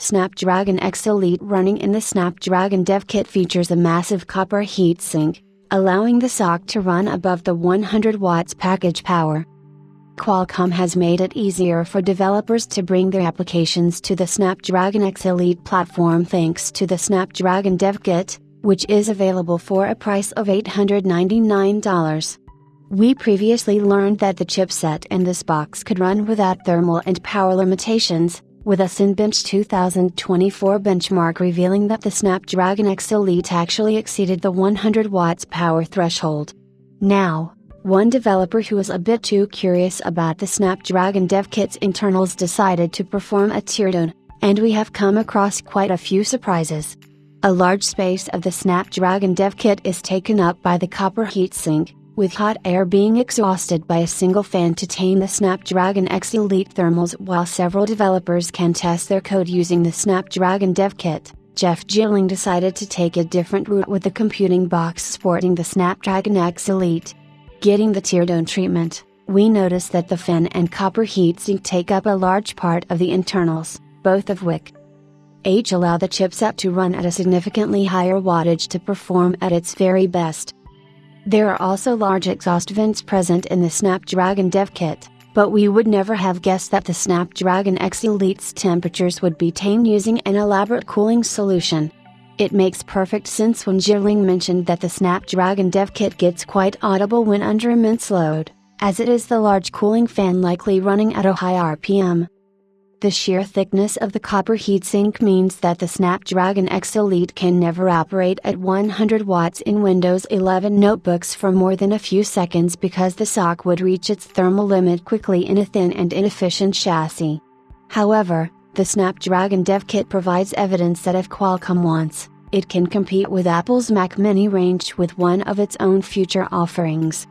Snapdragon X Elite running in the Snapdragon Dev Kit features a massive copper heatsink, allowing the SoC to run above the 100 watts package power. Qualcomm has made it easier for developers to bring their applications to the Snapdragon X Elite platform thanks to the Snapdragon Dev Kit, which is available for a price of $899. We previously learned that the chipset in this box could run without thermal and power limitations, with a Cinebench 2024 benchmark revealing that the Snapdragon X Elite actually exceeded the 100 watts power threshold. Now, one developer who was a bit too curious about the Snapdragon Dev Kit's internals decided to perform a teardown, and we have come across quite a few surprises. A large space of the Snapdragon Dev Kit is taken up by the copper heatsink, with hot air being exhausted by a single fan to tame the Snapdragon X Elite thermals. While several developers can test their code using the Snapdragon Dev Kit, Jeff Gilling decided to take a different route with the computing box sporting the Snapdragon X Elite. Getting the teardown treatment, we noticed that the fan and copper heatsink take up a large part of the internals, both of which allow the chipset to run at a significantly higher wattage to perform at its very best. There are also large exhaust vents present in the Snapdragon Dev Kit, but we would never have guessed that the Snapdragon X Elite's temperatures would be tamed using an elaborate cooling solution. It makes perfect sense when Gilling mentioned that the Snapdragon Dev Kit gets quite audible when under immense load, as it is the large cooling fan likely running at a high RPM. The sheer thickness of the copper heatsink means that the Snapdragon X Elite can never operate at 100 watts in Windows 11 notebooks for more than a few seconds because the SoC would reach its thermal limit quickly in a thin and inefficient chassis. However, the Snapdragon Dev Kit provides evidence that if Qualcomm wants, it can compete with Apple's Mac Mini ranged with one of its own future offerings.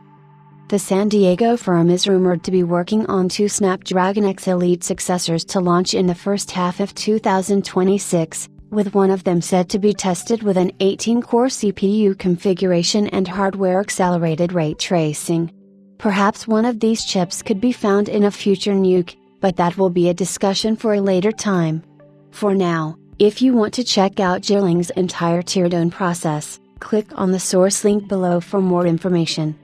The San Diego firm is rumored to be working on two Snapdragon X Elite successors to launch in the first half of 2026, with one of them said to be tested with an 18-core CPU configuration and hardware-accelerated ray tracing. Perhaps one of these chips could be found in a future nuke, but that will be a discussion for a later time. For now, if you want to check out Gilling's entire teardown process, click on the source link below for more information.